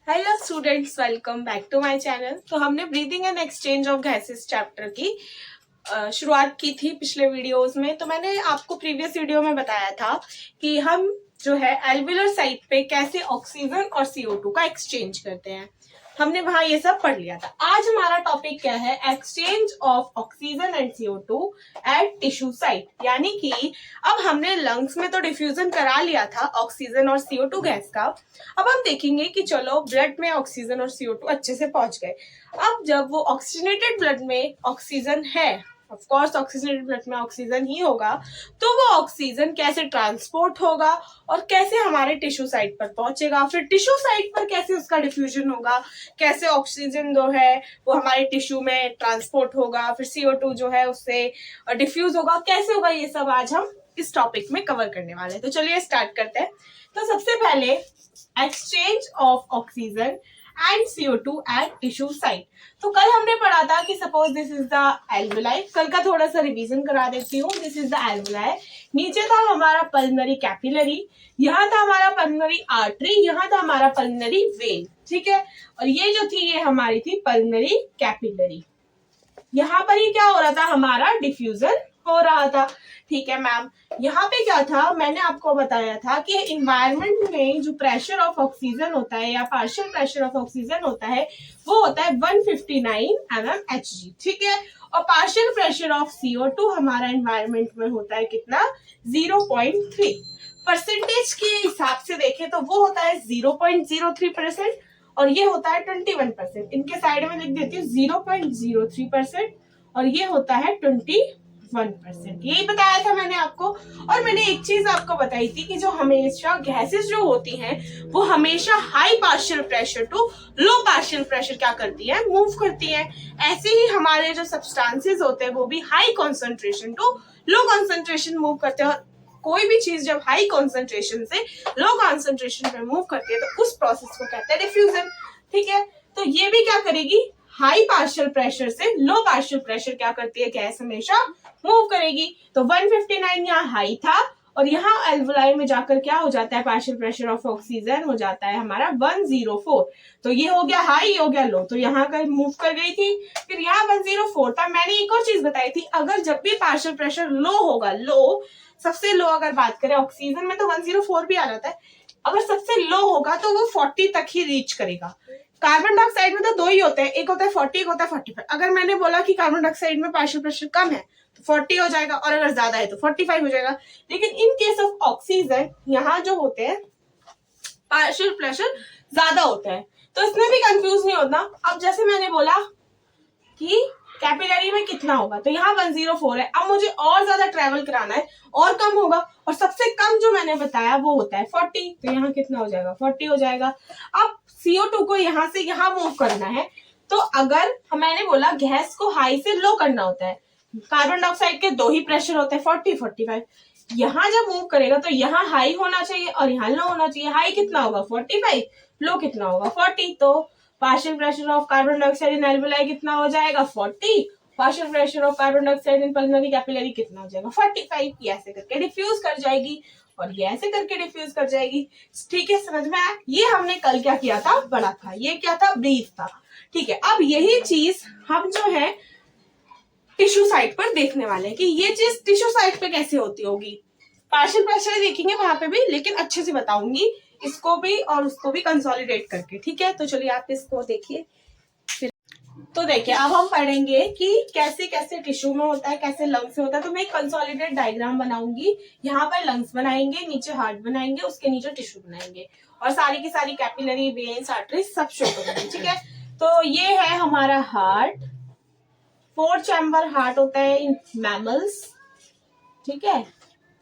Hello students, welcome back to my channel. तो हमने breathing and exchange of gases chapter की शुरुआत की थी पिछले वीडियोस में। तो मैंने आपको प्रीवियस वीडियो में बताया था कि हम जो है एल्वियुलर साइट पे कैसे ऑक्सीजन और CO2 का एक्सचेंज करते हैं। हमने वहां ये सब पढ़ लिया था। आज हमारा टॉपिक क्या है? Exchange of oxygen and CO2 at tissue site. यानी कि अब हमने लंग्स में तो डिफ्यूजन करा लिया था ऑक्सीजन और CO2 गैस का। अब हम देखेंगे कि चलो ब्लड में ऑक्सीजन और CO2 अच्छे से पहुंच गए। अब जब वो ऑक्सीजनेटेड ब्लड में ऑक्सीजन है, ऑफ कोर्स ऑक्सीजनेटेड ब्लड में ऑक्सीजन ही होगा, तो वो ऑक्सीजन कैसे ट्रांसपोर्ट होगा और कैसे हमारे टिश्यू साइट पर पहुंचेगा, फिर टिश्यू साइट पर कैसे उसका डिफ्यूजन होगा, कैसे ऑक्सीजन जो है वो हमारे टिश्यू में ट्रांसपोर्ट होगा, फिर CO2 जो है उससे डिफ्यूज होगा, कैसे होगा, ये सब आज हम इस टॉपिक में कवर करने वाले हैं। तो चलिए स्टार्ट करते हैं। तो सबसे पहले exchange of oxygen and CO2 at tissue site. तो कल हमने पढ़ा था कि suppose this is the alveoli. कल का थोड़ा सा रिवीजन करा देती हूँ। This is the alveoli. नीचे था हमारा पल्मनरी कैपिलरी, यहाँ था हमारा पल्मनरी आर्टरी, यहाँ था हमारा पल्मनरी वेन। ठीक है, और ये जो थी ये हमारी थी पल्मनरी कैपिलरी। यहाँ पर ही क्या हो रहा था? हमारा डिफ्यूजन हो रहा था। ठीक है मैम, यहाँ पे क्या था? मैंने आपको बताया था कि इन्वायरमेंट में जो प्रेशर ऑफ ऑक्सीजन होता है या पार्शियल प्रेशर ऑफ ऑक्सीजन होता है वो होता है 159 mmHg। ठीक है, और पार्शियल प्रेशर ऑफ CO2 हमारा इन्वायरमेंट में होता है कितना? 0.3। परसेंटेज के हिसाब से देखें तो वो होता है 0.03% और ये होता है 21%। इनके साइड में लिख देती हूँ 0.03% और ये होता है 21%। यही बताया था मैंने आपको। और मैंने एक चीज आपको बताई थी कि जो हमेशा गैसेस जो होती हैं वो हमेशा high partial pressure to low partial pressure क्या करती है? मूव करती है। ऐसे ही हमारे जो सब्सटेंसेस होते हैं वो भी high concentration to low concentration move करते हैं। और कोई भी चीज जब हाई कॉन्सेंट्रेशन से लो कॉन्सेंट्रेशन पे मूव करती है तो उस प्रोसेस को कहते हैं डिफ्यूजन। ठीक है, तो ये भी क्या करेगी? हाई पार्शियल प्रेशर से लो पार्शियल प्रेशर क्या करती है? गैस हमेशा मूव करेगी। तो 159 यहाँ हाई था और यहाँ एल्वुलाई में जाकर क्या हो जाता है? पार्शियल प्रेशर ऑफ ऑक्सीजन हो जाता है हमारा 104। तो ये हो गया हाई, हो गया लो, तो यहाँ का मूव कर गई थी। फिर यहाँ 104 था। मैंने एक और चीज बताई थी, अगर जब भी पार्शियल प्रेशर लो होगा, लो सबसे लो अगर बात करें ऑक्सीजन में तो 104 भी आ जाता है, अगर सबसे लो होगा तो वो 40 तक ही रीच करेगा। कार्बन डाइऑक्साइड में तो दो ही होते हैं, एक होता है 40, एक होता है 45। अगर मैंने बोला कि कार्बन डाइऑक्साइड में पार्शियल प्रेशर कम है तो 40 हो जाएगा और अगर ज्यादा है तो 45 हो जाएगा। लेकिन इन केस ऑफ ऑक्सीजन यहाँ जो होते हैं पार्शियल प्रेशर ज्यादा होता है, तो इसमें भी कंफ्यूज नहीं होता। अब जैसे मैंने बोला कि कैपिलरी में कितना होगा, तो यहाँ 104 है। अब मुझे और ज्यादा ट्रेवल कराना है और कम होगा, और सबसे कम जो मैंने बताया वो होता है 40। तो यहाँ कितना हो जाएगा? 40 हो जाएगा। अब CO2 को यहाँ से यहाँ मूव करना है, तो अगर मैंने बोला गैस को हाई से लो करना होता है, कार्बन डाइऑक्साइड के दो ही प्रेशर होते हैं 40, 45। यहाँ जब मूव करेगा तो यहाँ हाई होना चाहिए और यहाँ लो होना चाहिए। हाई कितना होगा? 45, लो कितना होगा? 40। तो partial pressure of carbon dioxide in alveoli कितना हो जाएगा? 40। Partial pressure of carbon dioxide in pulmonary capillary कितना हो जाएगा? 45। ये ऐसे करके डिफ्यूज कर जाएगी और ये ऐसे करके डिफ्यूज कर जाएगी। ठीक है, समझ में आया? ये हमने कल क्या किया था? पढ़ा था। ये क्या था? ब्रीफ था। ठीक है, अब यही चीज हम जो है टिश्यू साइट पर देखने वाले हैं कि ये चीज टिश्यू साइट पे कैसे होती होगी। पार्शियल प्रेशर देखेंगे वहां पे भी, लेकिन अच्छे से बताऊंगी इसको भी और उसको भी कंसोलिडेट करके। ठीक है, तो चलिए आप इसको देखिए। तो देखिए, अब हम पढ़ेंगे कि कैसे कैसे टिश्यू में होता है, कैसे लंग्स में होता है। तो मैं एक कंसोलिडेट डायग्राम बनाऊंगी। यहाँ पर लंग्स बनाएंगे, नीचे हार्ट बनाएंगे, उसके नीचे टिश्यू बनाएंगे और सारी की सारी कैपिलरी, वेन्स, आर्टरीज सब शो करेंगे। ठीक है, तो ये है हमारा हार्ट। 4 चैम्बर हार्ट होता है इन मैमल्स। ठीक है,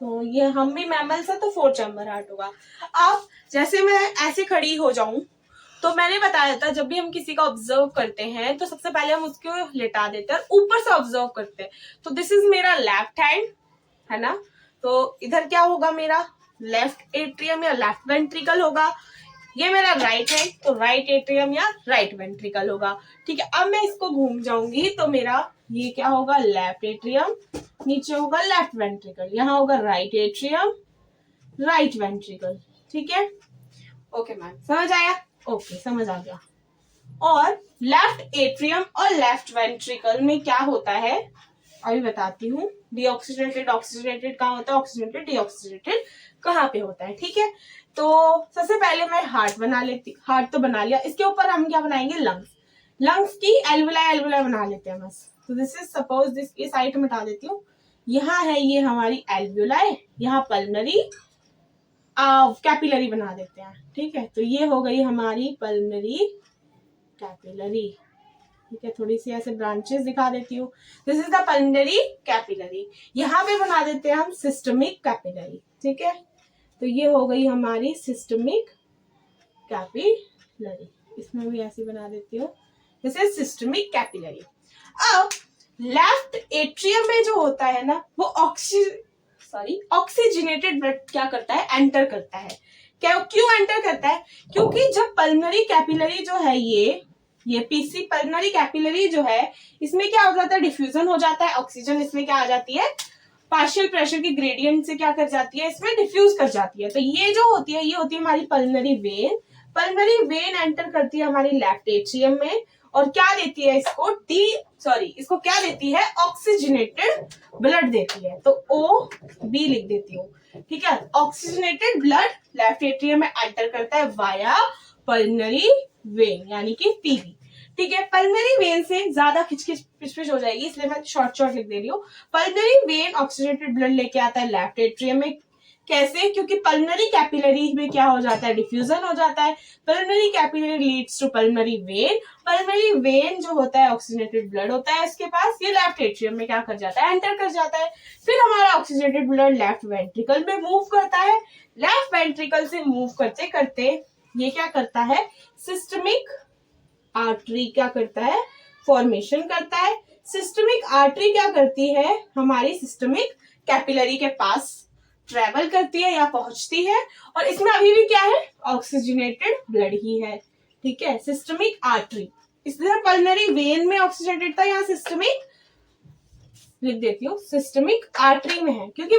तो ये हम भी मैमल्स है तो 4 चैम्बर हार्ट होगा। अब जैसे मैं ऐसे खड़ी हो जाऊं तो मैंने बताया था जब भी हम किसी का ऑब्जर्व करते हैं तो सबसे पहले हम उसको लेटा देते हैं और ऊपर से ऑब्जर्व करते हैं। तो दिस इज मेरा लेफ्ट हैंड, है ना? तो इधर क्या होगा? मेरा लेफ्ट एट्रियम या लेफ्ट वेंट्रिकल होगा। ये मेरा राइट है तो राइट एट्रियम या राइट वेंट्रिकल होगा। ठीक है, अब मैं इसको घूम जाऊंगी तो मेरा ये क्या होगा? लेफ्ट एट्रियम, नीचे होगा लेफ्ट वेंट्रिकल, यहाँ होगा राइट एट्रियम, राइट वेंट्रिकल। ठीक है, ओके मैम, समझ आया? ओके, समझ आ गया। और लेफ्ट एट्रियम और लेफ्ट वेंट्रिकल में क्या होता है अभी बताती हूँ। डीऑक्सीजनेटेड ऑक्सीजनेटेड कहाँ होता है, ऑक्सीजनेटेड डीऑक्सीजनेटेड कहाँ पे होता है, ठीक है। तो सबसे पहले मैं हार्ट बना लेती, हार्ट तो बना लिया, इसके ऊपर हम क्या बनाएंगे, लंग्स। लंग्स की एल्वुलाई एल्वुलाई बना लेते हैं बस। तो दिस इज सपोज दिस, ये साइड में हटा देती हूँ। यहाँ है ये हमारी एल्वुलाई, यहाँ पल्मनरी कैपिलरी बना देते हैं, ठीक है। तो ये हो गई हमारी पल्मनरी कैपिलरी, ठीक है। थोड़ी सी ऐसे ब्रांचेस दिखा देती हूँ। This is the pulmonary capillary. यहाँ पे बना देते हैं हम सिस्टमिक कैपिलरी, ठीक है। तो ये हो गई हमारी सिस्टमिक कैपिलरी, इसमें भी ऐसे बना देती हूँ। This is systemic capillary. अब लेफ्ट एट्रियम में जो होता है ना, वो ऑक्सीजनेटेड ब्लड क्या करता है, एंटर करता है। क्यों एंटर करता है, क्योंकि जब पल्मनरी कैपिलरी जो है ये पीसी पल्मनरी कैपिलरी जो है, इसमें क्या हो जाता है, डिफ्यूजन हो जाता है, ऑक्सीजन इसमें क्या आ जाती है, पार्शियल प्रेशर की ग्रेडियंट से क्या कर जाती है, इसमें डिफ्यूज कर जाती है। तो ये जो होती है, ये होती है हमारी pulmonary vein. Pulmonary when enter करती है हमारी लेफ्ट एट्रियम में, और क्या देती है इसको, इसको क्या देती है, ऑक्सीजनेटेड ब्लड देती है। तो ओ बी लिख देती हूँ, ठीक है। ऑक्सीजनेटेड ब्लड लेफ्ट एट्रियम में एंटर करता है वाया पल्मनरी वेन, यानी कि पीवी, ठीक है। पल्मनरी वेन से ज्यादा खिचखिच पिचपिच हो जाएगी, इसलिए मैं शॉर्ट लिख दे रही हूँ। पल्मनरी वेन ऑक्सीजनेटेड ब्लड लेके आता है लेफ्ट एट्रियम में। कैसे, क्योंकि पल्मनरी कैपिलरी में क्या हो जाता है, डिफ्यूजन हो जाता है। Pulmonary capillary leads to pulmonary vein. Pulmonary vein जो होता है ऑक्सीजनेटेड ब्लड होता है इसके पास, ये लेफ्ट एट्रियम में क्या कर जाता है, एंटर कर जाता है। फिर हमारा ऑक्सीजनेटेड ब्लड लेफ्ट वेंट्रिकल में मूव करता है। लेफ्ट वेंट्रिकल से मूव करते करते ये क्या करता है, सिस्टमिक आर्टरी क्या करता है, फॉर्मेशन करता है। सिस्टमिक आर्टरी क्या करती है, हमारी सिस्टमिक कैपिलरी के पास ट्रेवल करती है या पहुंचती है, और इसमें अभी भी क्या है, ऑक्सीजनेटेड ब्लड ही है, ठीक है। सिस्टमिक आर्टरी, इसलिए पल्मनरी वेन में ऑक्सीजनेटेड था, यहाँ सिस्टमिक लिख देती हूँ, सिस्टमिक आर्टरी में है, क्योंकि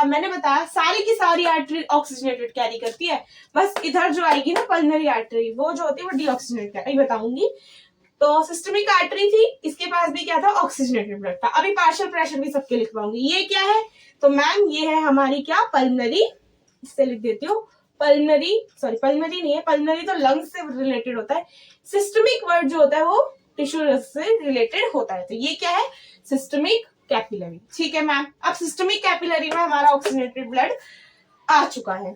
मैंने बताया सारी की सारी आर्टरी ऑक्सीजनेटेड कैरी करती है। बस इधर जो आएगी ना पल्मनरी आर्टरी, वो जो होती है वो डीऑक्सीजनेटेड कैरी बताऊंगी। तो सिस्टमिक आर्टरी थी, इसके पास भी क्या था, ऑक्सीजनेटेड ब्लड था। अभी पार्शियल प्रेशर भी सबके लिखवाऊंगी। ये क्या है, तो मैम ये है हमारी क्या, पल्मनरी, इससे लिख देती हूँ पल्मनरी नहीं है, पल्मनरी तो लंग्स से रिलेटेड होता है। सिस्टमिक वर्ड जो होता है वो टिश्यू से रिलेटेड होता है। तो ये क्या है, सिस्टमिक कैपिलरी, ठीक है मैम। अब सिस्टमिक कैपिलरी में हमारा ऑक्सीजनेटेड ब्लड आ चुका है,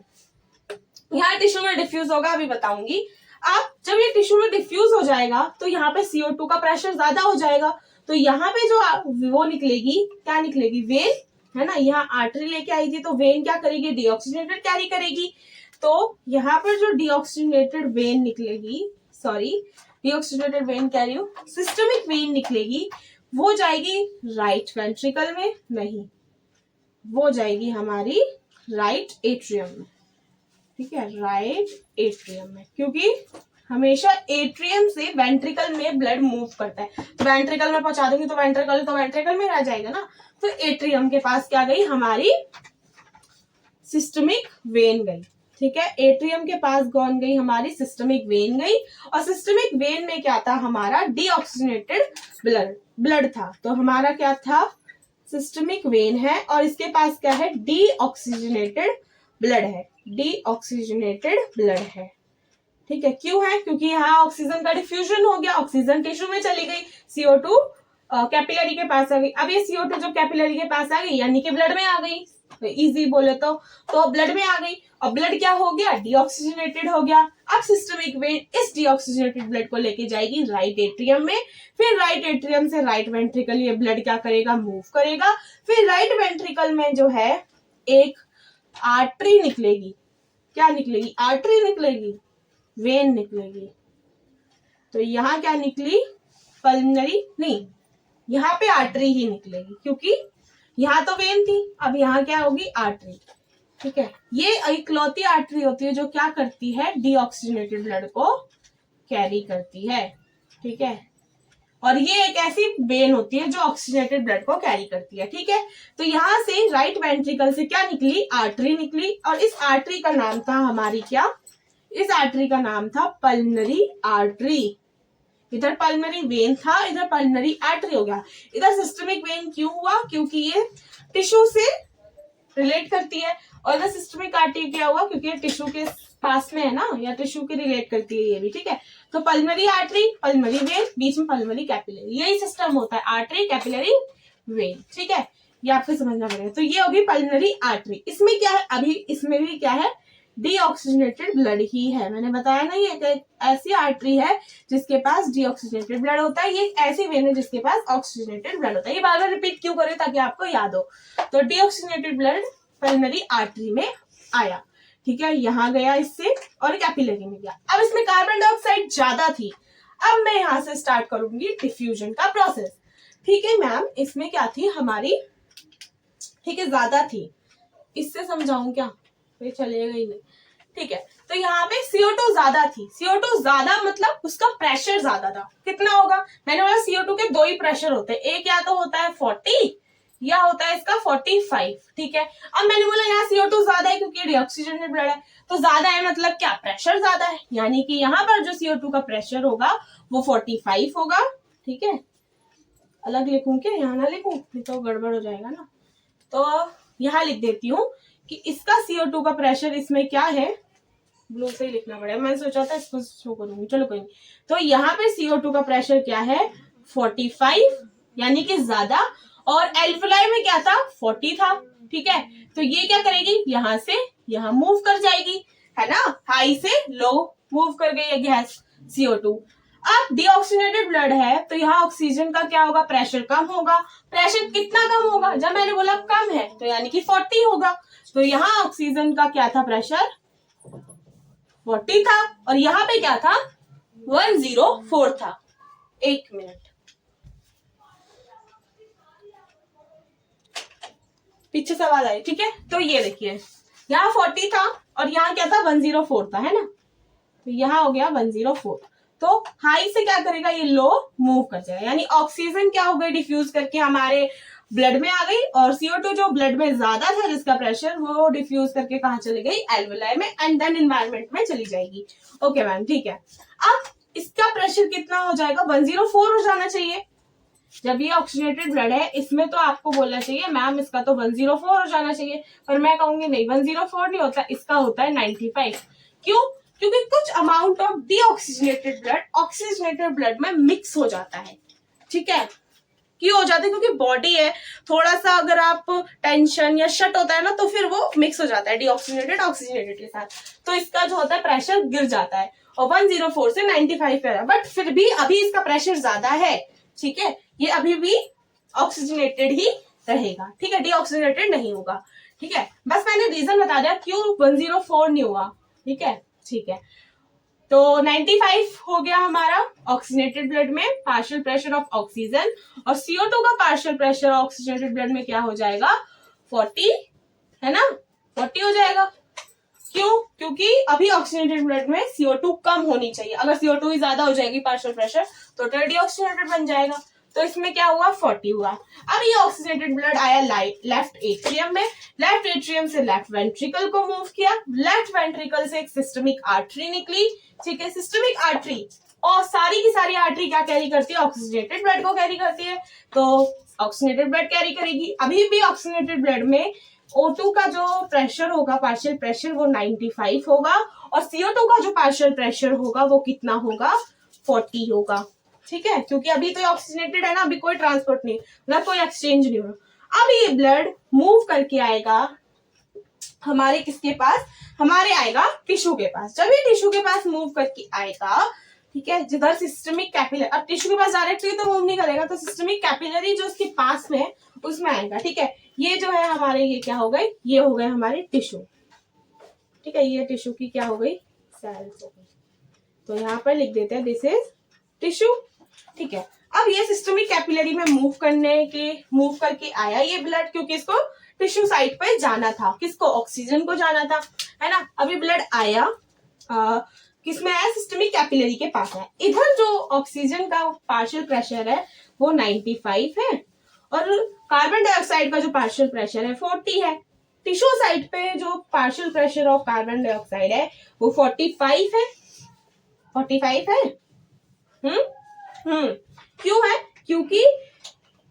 यहाँ टिश्यू में डिफ्यूज होगा, अभी बताऊंगी। अब जब ये टिश्यू में डिफ्यूज हो जाएगा तो यहाँ पे CO2 का प्रेशर ज्यादा हो जाएगा, तो यहाँ पे जो वो निकलेगी, क्या निकलेगी, वेन, है ना। यहाँ आर्टरी लेके आई थी, तो वेन क्या करेगी, डीऑक्सीजनेटेड कैरी करेगी। तो यहाँ पर जो डीऑक्सीजनेटेड वेन निकलेगी, डीऑक्सीजनेटेड वेन कह रही हूँ, सिस्टमिक वेन निकलेगी, वो जाएगी राइट वेंट्रिकल में, नहीं, वो जाएगी हमारी राइट एट्रियम में, ठीक है, राइट एट्रियम में, क्योंकि हमेशा एट्रियम से वेंट्रिकल में ब्लड मूव करता है। तो वेंट्रिकल में पहुंचा दूंगी तो वेंट्रिकल में रह जाएगा ना। तो एट्रियम के पास क्या गई, हमारी सिस्टमिक वेन गई, ठीक है। एट्रियम के पास कौन गई, हमारी सिस्टमिक वेन गई, और सिस्टमिक वेन में क्या था, हमारा डीऑक्सीजनेटेड ब्लड था। तो हमारा क्या था, सिस्टमिक वेन है, और इसके पास क्या है, डीऑक्सीजनेटेड ब्लड है, डीऑक्सीजनेटेड ब्लड है, ठीक है। क्यों है, क्योंकि यहाँ ऑक्सीजन का डिफ्यूजन हो गया, ऑक्सीजन टिश्यू में चली गई, CO2 कैपिलरी के पास आ गई। अब ये CO2 जो कैपिलरी के पास आ गई, यानी कि ब्लड में आ गई, इजी बोले तो ब्लड में आ गई, और ब्लड क्या हो गया, डीऑक्सीजनेटेड हो गया। अब सिस्टमिक वेन इस डीऑक्सीजनेटेड ब्लड को लेके जाएगी राइट एट्रियम में, फिर राइट एट्रियम से राइट वेंट्रिकल ये ब्लड क्या करेगा, मूव करेगा। फिर राइट वेंट्रिकल में जो है एक आर्टरी निकलेगी, क्या निकलेगी, आर्टरी निकलेगी, वेन निकलेगी। तो यहाँ क्या निकली, पल्मनरी नहीं, यहाँ पे आर्टरी ही निकलेगी, क्योंकि यहाँ तो वेन थी, अब यहाँ क्या होगी, आर्टरी, ठीक है। ये इकलौती आर्टरी होती है जो क्या करती है, डीऑक्सीजनेटेड ब्लड को कैरी करती है, ठीक है। और ये एक ऐसी वेन होती है जो ऑक्सीजनेटेड ब्लड को कैरी करती है, ठीक है। तो यहाँ से राइट वेंट्रिकल से क्या निकली, आर्टरी निकली, और इस आर्टरी का नाम था हमारी क्या, इस आर्टरी का नाम था पल्मनरी आर्टरी। इधर पल्मनरी वेन था, इधर पल्मनरी आर्टरी हो गया। इधर सिस्टमिक वेन क्यों हुआ? क्योंकि ये टिश्यू से रिलेट करती है। और इधर सिस्टमिक आर्टरी क्या हुआ? क्योंकि ये टिश्यू के पास में है ना, या टिश्यू के रिलेट करती है ये भी, ठीक है। तो पल्मनरी आर्टरी, पल्मनरी वेन, बीच में पल्मनरी कैपिलरी, यही सिस्टम होता है, आर्टरी कैपिलरी वेन, ठीक है। ये आपको समझना पड़ेगा। तो ये होगी पल्मनरी आर्टरी। इसमें क्या है? अभी इसमें भी क्या है? डीऑक्सीजनेटेड ब्लड ही है। मैंने बताया ना, ये ऐसी आर्टरी है जिसके पास डीऑक्सीजनेटेड ब्लड होता है, ये ऐसी वेन है जिसके पास ऑक्सीजनेटेड ब्लड होता है। ये बार बार रिपीट क्यों करें? ताकि आपको याद हो। तो डीऑक्सीजनेटेड ब्लड पल्मनरी आर्टरी में आया, ठीक है, यहां गया इससे और कैपिलरी में गया। अब इसमें कार्बन डाइऑक्साइड ज्यादा थी। अब मैं यहां से स्टार्ट करूंगी डिफ्यूजन का प्रोसेस, ठीक है मैम। इसमें क्या थी हमारी, ठीक है, ज्यादा थी। इससे समझाऊं क्या? ये चलेगा ही नहीं, ठीक है। तो यहाँ पे CO2 ज्यादा थी। CO2 ज्यादा मतलब उसका प्रेशर ज्यादा था। कितना होगा? मैंने बोला CO2 के दो ही प्रेशर होते हैं, एक या तो होता है 40 या होता है इसका 45, ठीक है। अब मैंने बोला यहाँ CO2 ज्यादा है क्योंकि डीऑक्सीजनेटेड ब्लड है, तो ज्यादा है मतलब क्या? प्रेशर ज्यादा है, यानी कि यहाँ पर जो CO2 का प्रेशर होगा वो 45 होगा, ठीक है। अलग लिखूं क्या? यहाँ ना लिखूं, तो गड़बड़ हो जाएगा ना। तो यहाँ लिख देती हूँ कि इसका CO2 का प्रेशर इसमें क्या है, ब्लू से ही लिखना पड़ेगा, मैंने सोचा था इसको शो करूंगी, चलो कोई नहीं। तो यहाँ पे CO2 का प्रेशर क्या है? 45, यानी कि ज्यादा। और एल्फिलाई में क्या था? 40 था, ठीक है। तो ये क्या करेगी? यहाँ से यहाँ मूव कर जाएगी, है ना, हाई से लो मूव कर गई है गैस CO2। अब डीऑक्सीजनेटेड ब्लड है तो यहाँ ऑक्सीजन का क्या होगा? प्रेशर कम होगा। प्रेशर कितना कम होगा? जब मैंने बोला कम है तो यानी कि 40 होगा। तो यहाँ ऑक्सीजन का क्या था? प्रेशर 40 था, और यहाँ पे क्या था? 104 था। एक मिनट, पीछे से आवाज आई, ठीक है। तो ये देखिए, यहाँ 40 था और यहाँ क्या था? 104 था, है ना। तो यहाँ हो गया 104। तो हाई से क्या करेगा? ये लो मूव कर जाएगा, यानी ऑक्सीजन क्या हो गई? डिफ्यूज करके हमारे ब्लड में आ गई, और CO2 जो ब्लड में ज्यादा था जिसका प्रेशर, वो डिफ्यूज करके कहाँ चली गई? एल्वेलाई में, एंड देन एनवायरमेंट में चली जाएगी। ओके मैम, ठीक है। अब इसका प्रेशर कितना हो जाएगा? 104 हो जाना चाहिए। जब ये ऑक्सीजनेटेड ब्लड है, इसमें तो आपको बोलना चाहिए मैम इसका तो 104 हो जाना चाहिए, पर मैं कहूंगी नहीं, 104 नहीं होता, इसका होता है 95। क्यों? क्योंकि कुछ amount of deoxygenated blood oxygenated blood में मिक्स हो जाता है, ठीक है। क्यों हो जाता है? क्योंकि बॉडी है, थोड़ा सा अगर आप टेंशन या शट होता है ना, तो फिर वो मिक्स हो जाता है डीऑक्सीजनेटेड ऑक्सीजनेटेड के साथ, तो इसका जो होता है प्रेशर गिर जाता है, और 104 से 95 पे है। बट फिर भी अभी इसका प्रेशर ज्यादा है, ठीक है, ये अभी भी ऑक्सीजनेटेड ही रहेगा, ठीक है, डीऑक्सीजनेटेड नहीं होगा, ठीक है। बस मैंने रीजन बता दिया क्यों 104 नहीं हुआ, ठीक है, ठीक है। तो 95 हो गया हमारा ऑक्सीजनेटेड ब्लड में पार्शियल प्रेशर ऑफ ऑक्सीजन, और CO2 का पार्शियल प्रेशर ऑक्सीजनेटेड ब्लड में क्या हो जाएगा? 40, है ना, 40 हो जाएगा। क्यों? क्योंकि अभी ऑक्सीजनेटेड ब्लड में CO2 कम होनी चाहिए, अगर CO2 ही ज्यादा हो जाएगी पार्शियल प्रेशर तो डीऑक्सीजनेटेड बन जाएगा। तो इसमें क्या हुआ? 40 हुआ। अब ये ऑक्सीजनेटेड ब्लड आया लेफ्ट एट्रियम में, लेफ्ट एट्रियम से लेफ्ट वेंट्रिकल को मूव किया, लेफ्ट वेंट्रिकल से एक सिस्टमिक आर्टरी निकली, ठीक है। सिस्टमिक आर्टरी और सारी की सारी आर्टरी क्या कैरी करती है? ऑक्सीजनेटेड ब्लड को कैरी करती है, तो ऑक्सीजनेटेड ब्लड कैरी करेगी। अभी भी ऑक्सीजनेटेड ब्लड में O2 का जो प्रेशर होगा, पार्शियल प्रेशर, वो 95 होगा, और CO2 का जो पार्शियल प्रेशर होगा वो कितना होगा? 40 होगा, ठीक है। क्योंकि अभी तो ऑक्सीजनेटेड है ना, अभी कोई ट्रांसपोर्ट नहीं, मतलब कोई एक्सचेंज नहीं हो रहा। अब ये ब्लड मूव करके आएगा हमारे किसके पास? हमारे आएगा टिश्यू के पास। जब ये टिश्यू के पास मूव करके आएगा, ठीक है, जिधर सिस्टमिक कैपिलरी, अब टिश्यू के पास डायरेक्टली तो मूव नहीं करेगा, तो सिस्टमिक कैपिलरी जो उसके पास में है उसमें आएगा, ठीक है। ये जो है हमारे, ये क्या हो गए? ये हो गए हमारे टिश्यू, ठीक है। ये टिश्यू की क्या हो गई? सेल्स हो गई। तो यहाँ पर लिख देते हैं दिस इज टिश्यू, ठीक है। अब ये सिस्टमिक कैपिलरी में मूव करके आया ये ब्लड, क्योंकि इसको टिश्यू साइट पे जाना था, किसको? ऑक्सीजन को जाना था, है ना। अभी ब्लड आया किसमें आया? सिस्टमिक कैपिलरी के पास है। इधर जो ऑक्सीजन का पार्शियल प्रेशर है वो 95 है, और कार्बन डाइऑक्साइड का जो पार्शियल प्रेशर है 40 है, टिश्यू साइड पे जो partial pressure of carbon dioxide है वो 45 है। 45 है। क्यों है? क्योंकि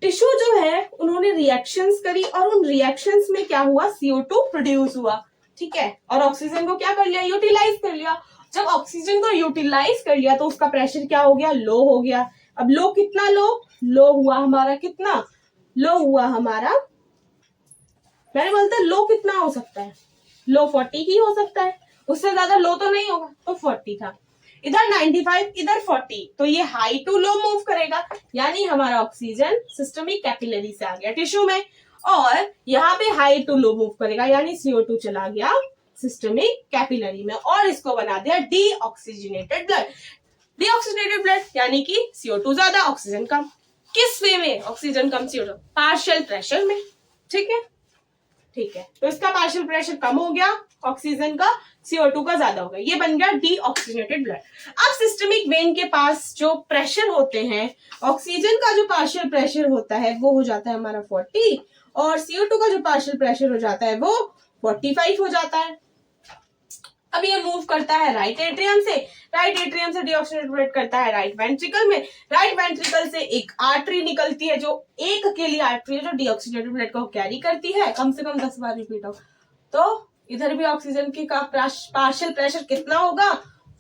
टिश्यू जो है उन्होंने रिएक्शंस करी और उन रिएक्शंस में क्या हुआ, CO2 प्रोड्यूस हुआ, ठीक है, और ऑक्सीजन को क्या कर लिया, यूटिलाइज कर लिया। जब ऑक्सीजन को यूटिलाइज कर लिया तो उसका प्रेशर क्या हो गया, लो हो गया। अब लो कितना लो हुआ हमारा, कितना लो हुआ हमारा, मैंने बोलता लो कितना हो सकता है, लो 40 ही हो सकता है, उससे ज्यादा लो तो नहीं होगा, तो 40 था। इधर 95, इधर 40, तो ये हाई टू लो मूव करेगा, यानी हमारा ऑक्सीजन सिस्टमिक कैपिलरी से आ गया टिश्यू में, और यहाँ पे हाई टू लो मूव करेगा, यानी CO2 चला गया सिस्टमिक कैपिलरी में और इसको बना दिया डीऑक्सीजनेटेड ब्लड। डीऑक्सीजनेटेड ब्लड यानी कि CO2 ज्यादा ऑक्सीजन कम। किस वे में ऑक्सीजन कम CO2? पार्शियल प्रेशर में, ठीक है, ठीक है। तो इसका पार्शियल प्रेशर कम हो गया ऑक्सीजन का, CO2 का ज्यादा हो गया, ये बन गया डीऑक्सीजनेटेड ब्लड। अब सिस्टमिक वेन के पास जो प्रेशर होते हैं, ऑक्सीजन का जो पार्शियल प्रेशर होता है वो हो जाता है हमारा 40 और CO2 का जो पार्शियल प्रेशर हो जाता है वो 45 हो जाता है। अब ये मूव करता है राइट एट्रियम से, राइट एट्रियम से डीऑक्सीजनेटेड ब्लड करता है राइट वेंट्रिकल में, राइट वेंट्रिकल से एक आर्टरी निकलती है जो एक अकेली आर्टरी है जो डीऑक्सीजनेटेड ब्लड को कैरी करती है, कम से कम 10 बार रिपीट हो। तो इधर भी ऑक्सीजन की का पार्शियल प्रेशर कितना होगा,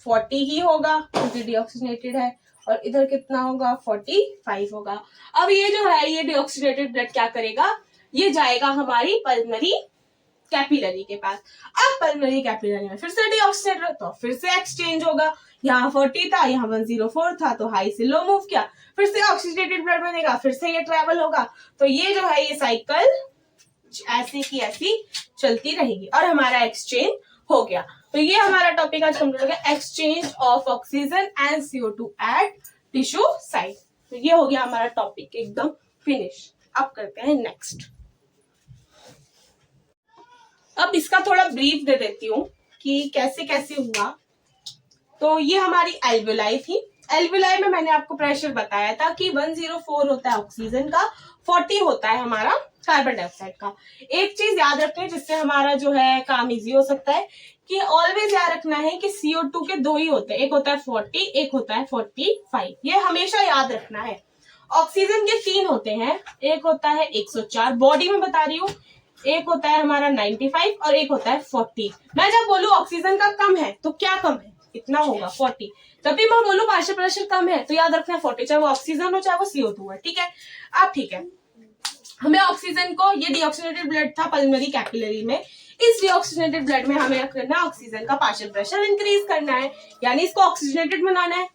40 ही होगा क्योंकि डीऑक्सीजनेटेड है, और इधर कितना होगा, 45 होगा। अब ये जो है ये डीऑक्सीजनेटेड ब्लड क्या करेगा, ये जाएगा हमारी पल्मोनरी कैपिलरी के पास। अब पल्मोनरी कैपिलरी में फिर से डीऑक्सीजनेटेड, तो फिर से एक्सचेंज होगा, यहाँ 40 था, यहाँ 104 था, तो हाई से लो मूव किया, फिर से ऑक्सीजनेटेड ब्लड बनेगा, फिर से ये ट्रेवल होगा। तो ये जो है ये साइकिल ऐसी की ऐसी चलती रहेगी और हमारा एक्सचेंज हो गया। तो ये हमारा टॉपिक आज कंप्लीट हो गया, exchange of oxygen and CO2 at tissue site. तो ये हो गया हमारा टॉपिक एकदम फिनिश। अब करते हैं नेक्स्ट। अब इसका थोड़ा ब्रीफ दे देती हूँ कि कैसे कैसे हुआ। तो ये हमारी एल्वेलाई थी। एल्वेलाई में मैंने आपको प्रेशर बताया था कि 104 होता है ऑक्सीजन का, 40 होता है हमारा कार्बन डाइऑक्साइड का। एक चीज याद रखें जिससे हमारा जो है काम इजी हो सकता है कि ऑलवेज याद रखना है कि CO2 के दो ही होते हैं, एक होता है 40, एक होता है 45। ये हमेशा याद रखना है। ऑक्सीजन के 3 होते हैं, एक होता है 104, बॉडी में बता रही हूँ, एक होता है हमारा 95 और एक होता है 40। मैं जब बोलूं ऑक्सीजन का कम है तो क्या कम है, इतना होगा 40। जब भी मैं बोलूं पार्शियल प्रेशर कम है तो याद रखना है 40, चाहे वो ऑक्सीजन हो चाहे वो CO2 है, ठीक है। अब ठीक है, हमें ऑक्सीजन को, ये डीऑक्सीजनेटेड ब्लड था पल्मोनरी कैपिलरी में, इस डीऑक्सीजनेटेड ब्लड में हमें करना ऑक्सीजन का पार्शियल प्रेशर इंक्रीज करना है, यानी इसको ऑक्सीजनेटेड बनाना है,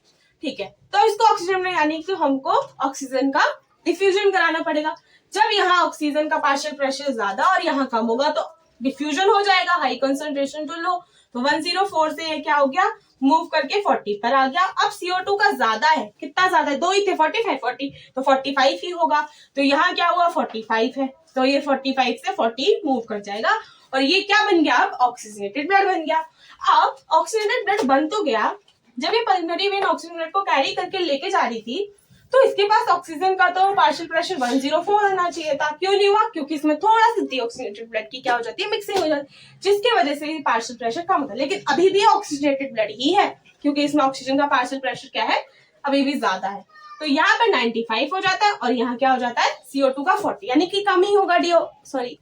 ठीक है। तो इसको ऑक्सीजन में यानी कि हमको ऑक्सीजन का डिफ्यूजन कराना पड़ेगा। जब यहाँ ऑक्सीजन का पार्शियल प्रेशर ज्यादा और यहाँ कम होगा तो डिफ्यूजन हो जाएगा, हाई कंसंट्रेशन टू लो। तो 104 से ये क्या हो गया, मूव करके 40 पर आ गया। अब CO2 का ज्यादा है, कितना ज्यादा है, 2 ही थे, 45 40, तो 45 ही होगा। तो यहाँ क्या हुआ, 45 है, तो ये 45 से 40 मूव कर जाएगा और ये क्या बन गया, अब ऑक्सीजनेटेड ब्लड बन गया। अब ऑक्सीजनेटेड ब्लड बन तो गया, जब ये पल्मोनरी वेन ऑक्सीजन ब्लड को कैरी करके लेके जा रही थी तो इसके पास ऑक्सीजन का तो पार्शियल प्रेशर 104 होना चाहिए था, क्यों नहीं हुआ, क्योंकि इसमें थोड़ा सा डीऑक्सीजनेटेड ब्लड की क्या हो जाती है, मिक्सिंग हो जाती है, जिसकी वजह से पार्शियल प्रेशर कम होता है। लेकिन अभी भी ऑक्सीजनेटेड ब्लड ही है क्योंकि इसमें ऑक्सीजन का पार्शियल प्रेशर क्या है, अभी भी ज्यादा है। तो यहाँ पे 95 हो जाता है और यहाँ क्या हो जाता है, CO2 का 40, यानी कि कम ही होगा,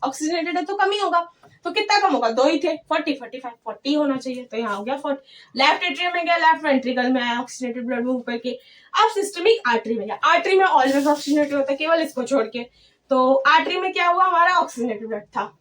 ऑक्सीजनेटेड है तो कम ही होगा। तो कितना कम होगा, 2 ही थे, 40 45 40 होना चाहिए, तो यहाँ हो गया 40। लेफ्ट एट्रियम में गया, लेफ्ट वेंट्रिकल में आया ऑक्सीजनेटेड ब्लड मूव करके। अब सिस्टमिक आर्टरी में गया, आर्टरी में ऑलवेज ऑक्सीजनेटेड होता है केवल इसको छोड़ के। तो आर्टरी में क्या हुआ, हमारा ऑक्सीजनेटेड ब्लड था,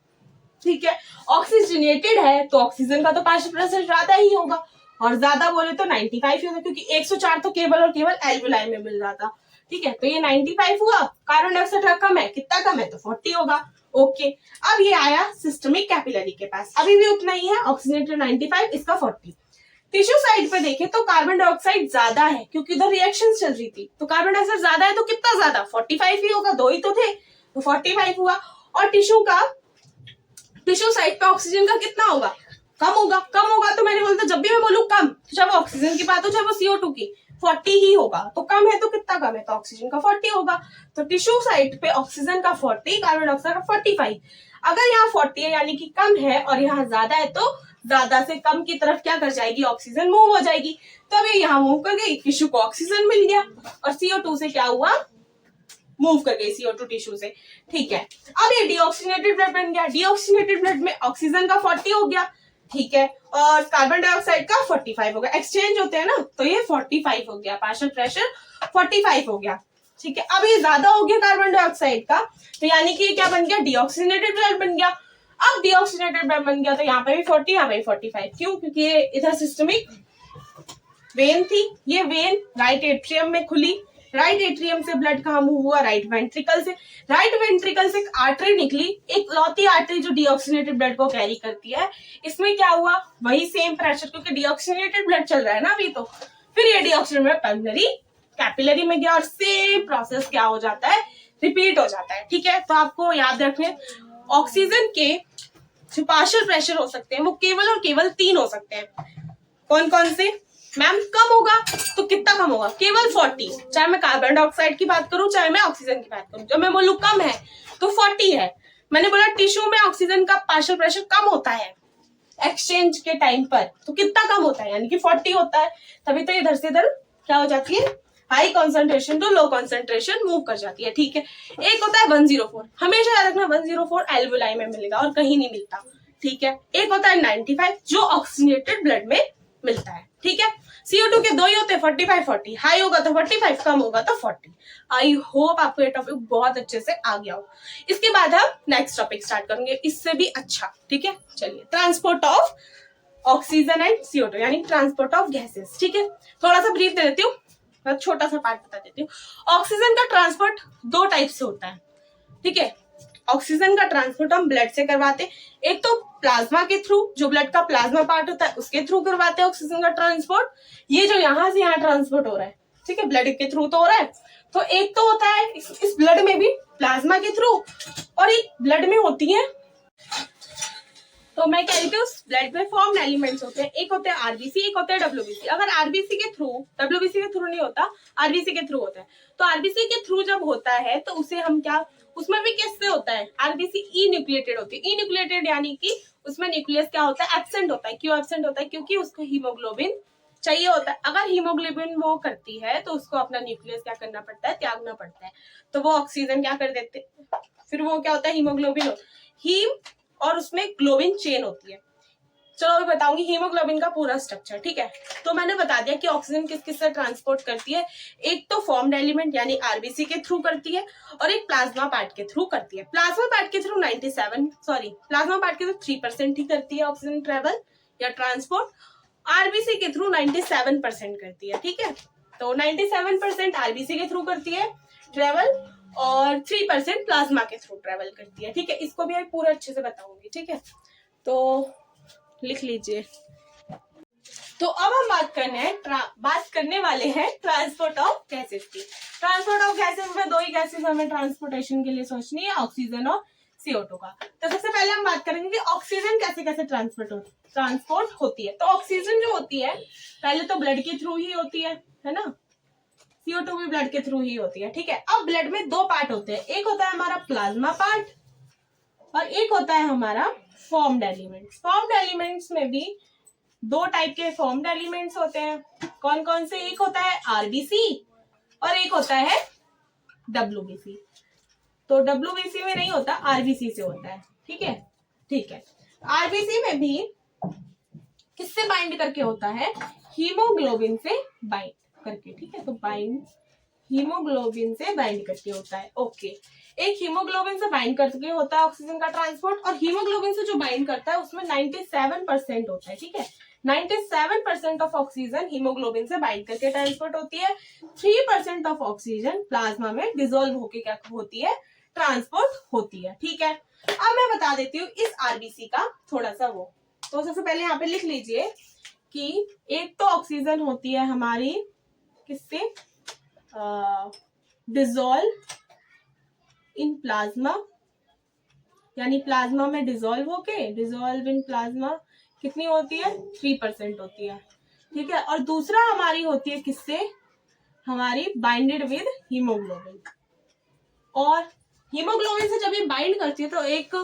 ठीक है। ऑक्सीजनेटेड है तो ऑक्सीजन का तो पार्शियल प्रेशर ज्यादा ही होगा, और ज्यादा बोले तो 95 ही होगा क्योंकि 104 तो केवल और केवल एल्वेलाई में मिल रहा था, ठीक है। तो ये 95 हुआ, कार्बन डाइऑक्साइड कम है, कितना कम है, तो 40 होगा, ओके। अब ये आया सिस्टमिक कैपिलरी के पास, अभी भी उतना ही है, ऑक्सीजनेटेड 95, इसका 40। टिश्यू साइड पे देखे तो कार्बन डाइऑक्साइड ज्यादा है क्योंकि उधर रिएक्शन चल रही थी, तो कार्बन डाइऑक्साइड ज्यादा है तो कितना ज्यादा, 45 ही होगा, 2 ही तो थे, तो 45 हुआ। और टिश्यू साइड पे ऑक्सीजन का कितना होगा, कम होगा। कम होगा तो मैंने बोलता, जब भी मैं बोलूँ कम, तो चाहे वो ऑक्सीजन की बात हो चाहे वो CO2 की, 40 ही होगा। तो कम है तो कितना कम है, तो ऑक्सीजन का 40 होगा। तो टिश्यू साइड पे ऑक्सीजन का 40, कार्बन डाइऑक्साइड का 45। अगर यहाँ 40 है यानी कि कम है और यहाँ ज्यादा है तो ज्यादा से कम की तरफ क्या कर जाएगी, ऑक्सीजन मूव हो जाएगी। तो ये यहाँ मूव कर गई, टिश्यू को ऑक्सीजन मिल गया और CO2 से क्या हुआ, मूव कर गई CO2 टिश्यू से। ठीक है, अब ये डीऑक्सीनेटेड ब्लड बन गया। डीऑक्सीनेटेड ब्लड में ऑक्सीजन का 40 हो गया, ठीक है, और कार्बन डाइऑक्साइड का 45 हो गया। एक्सचेंज होते हैं ना, तो ये 45 हो गया, पार्शियल प्रेशर 45 हो गया। ठीक है, अब ये ज्यादा हो गया कार्बन डाइऑक्साइड का, तो यानी कि ये क्या बन गया, डीऑक्सीनेटेड ब्लड बन गया। अब डीऑक्सीनेटेड ब्लड बन गया तो यहाँ पे भी 40, यहाँ पे भी 45। क्यों, क्योंकि ये इधर सिस्टमिक वेन थी, ये वेन राइट एट्रियम में खुली, राइट एट्रियम से ब्लड कहाँ मूव हुआ, राइट वेंट्रिकल से। राइट वेंट्रिकल से एक आर्टरी निकली, एक लौती आर्टरी जो डीऑक्सीनेटेड ब्लड को कैरी करती है। इसमें क्या हुआ, वही सेम प्रेशर, क्योंकि डीऑक्सीनेटेड ब्लड चल रहा है ना अभी, तो फिर ये डीऑक्सीनेटेड ब्लड पल्मोनरी कैपिलरी में गया और सेम प्रोसेस क्या हो जाता है, रिपीट हो जाता है। ठीक है, तो आपको याद रखने ऑक्सीजन के जो पार्शियल प्रेशर हो सकते हैं वो केवल और केवल 3 हो सकते हैं। कौन कौन से मैम, कम होगा तो कितना कम होगा, केवल 40। चाहे मैं कार्बन डाइऑक्साइड की बात करूं, चाहे मैं ऑक्सीजन की बात करूं, जब मैं बोलूं कम है तो 40 है। मैंने बोला टिश्यू में ऑक्सीजन का पार्शियल प्रेशर कम होता है एक्सचेंज के टाइम पर, तो कितना कम होता है, यानी कि 40 होता है। तभी तो इधर से इधर क्या हो जाती है, high concentration to low concentration move कर जाती है। ठीक है, एक होता है 104, हमेशा याद रखना 104 एल्वुलाई में मिलेगा और कहीं नहीं मिलता। ठीक है, एक होता है 95 जो ऑक्सीजनेटेड ब्लड में मिलता है। ठीक है, CO2 के दो ही होते हैं, 45 40, हाई होगा तो 45, कम होगा तो 40। आई होप आपको ये टॉपिक बहुत अच्छे से आ गया हो। इसके बाद हम नेक्स्ट टॉपिक स्टार्ट करेंगे, इससे भी अच्छा। ठीक है, चलिए, transport of oxygen and CO2 यानी ट्रांसपोर्ट ऑफ गैसेस। ठीक है, थोड़ा सा ब्रीफ दे देती हूँ, छोटा सा पार्ट बता देती हूँ। ऑक्सीजन का ट्रांसपोर्ट 2 टाइप से होता है। ठीक है, ऑक्सीजन का ट्रांसपोर्ट हम ब्लड से करवाते हैं, एक तो प्लाज्मा के थ्रू, जो ब्लड का प्लाज्मा पार्ट होता है उसके थ्रू करवाते हैं ऑक्सीजन का ट्रांसपोर्ट। ये जो यहाँ से यहाँ ट्रांसपोर्ट हो रहा है, ठीक है, ब्लड के थ्रू तो हो रहा है। तो एक तो होता है इस ब्लड में भी प्लाज्मा के थ्रू, और एक ब्लड में होती है, तो मैं कह रही थी उस ब्लड में फॉर्म एलिमेंट्स होते हैं, एक होते हैं आरबीसी, एक होते हैं डब्ल्यूबीसी। अगर आरबीसी के थ्रू, डब्ल्यूबीसी के थ्रू नहीं होता, आरबीसी के थ्रू होता है। तो आरबीसी के थ्रू जब होता है तो उसे हम क्या, उसमें भी किससे होता है, आरबीसी ई न्यूक्लिएटेड होती है। ई न्यूक्लिएटेड यानी कि उसमें न्यूक्लियस क्या होता है, एब्सेंट होता है। क्यों एब्सेंट होता है, क्योंकि उसको हीमोग्लोबिन चाहिए होता है। अगर हीमोग्लोबिन वो करती है तो उसको अपना न्यूक्लियस क्या करना पड़ता है, त्यागना पड़ता है। तो वो ऑक्सीजन क्या कर देते, फिर वो क्या होता है, हीमोग्लोबिन हीम, और उसमें ग्लोबिन चेन होती है। चलो अभी बताऊंगी हीमोग्लोबिन का पूरा स्ट्रक्चर। ठीक है, तो मैंने बता दिया कि ऑक्सीजन किस किस से ट्रांसपोर्ट करती है, एक तो फॉर्म्ड एलिमेंट यानी आरबीसी के थ्रू करती है, और एक प्लाज्मा पार्ट के थ्रू करती है। प्लाज्मा पार्ट के थ्रू 3% ही करती है ऑक्सीजन ट्रेवल या ट्रांसपोर्ट, आरबीसी के थ्रू 97% करती है। ठीक है, तो 97% आरबीसी के थ्रू करती है ट्रेवल, और 3% प्लाज्मा के थ्रू ट्रेवल करती है। ठीक है, इसको भी मैं पूरा अच्छे से बताऊंगी। ठीक है, तो लिख लीजिए। तो अब हम बात करने वाले हैं ट्रांसपोर्ट ऑफ गैसेस की। ट्रांसपोर्ट ऑफ गैसेस में 2 ही गैसेस हमें ट्रांसपोर्टेशन के लिए सोचनी है, ऑक्सीजन और CO2 का। तो सबसे पहले हम बात करेंगे कि ऑक्सीजन कैसे कैसे ट्रांसपोर्ट होती है। तो ऑक्सीजन जो होती है पहले तो ब्लड के थ्रू ही होती है ना, CO2 भी ब्लड के थ्रू ही होती है। ठीक है, अब ब्लड में 2 पार्ट होते हैं, एक होता है हमारा प्लाज्मा पार्ट और एक होता है हमारा फॉर्म्ड एलिमेंट्स। फॉर्म्ड एलिमेंट्स में भी 2 टाइप के फॉर्म्ड एलिमेंट्स होते हैं। कौन कौन से, एक होता है आरबीसी और एक होता है डब्ल्यूबीसी। तो डब्ल्यूबीसी में नहीं होता, आरबीसी से होता है। ठीक है, ठीक है, आरबीसी में भी किससे बाइंड करके होता है, हीमोग्लोबिन से बाइंड करके। ठीक है, तो बाइंड हीमोग्लोबिन से बाइंड करके होता है। ओके, एक हीमोग्लोबिन से बाइंड करके होता है ऑक्सीजन का ट्रांसपोर्ट, और हीमोग्लोबिन से जो बाइंड करता है उसमें 97% होता है। ठीक है, 97% ऑफ ऑक्सीजन हीमोग्लोबिन से बाइंड करके ट्रांसपोर्ट होती है, 3% ऑफ ऑक्सीजन प्लाज्मा में डिसॉल्व होके क्या होती है, ट्रांसपोर्ट होती है। ठीक है, अब मैं बता देती हूँ इस आरबीसी का थोड़ा सा वो। तो सबसे पहले यहाँ पे लिख लीजिए कि एक तो ऑक्सीजन होती है हमारी किससे, डिसॉल्व इन प्लाज्मा, यानी प्लाज्मा में डिसॉल्व होके, डिसॉल्व इन प्लाज्मा कितनी होती है, 3% होती है। ठीक है, और दूसरा हमारी होती है किससे, हमारी बाइंडेड विद हीमोग्लोबिन। और हीमोग्लोबिन से जब ये बाइंड करती है तो एक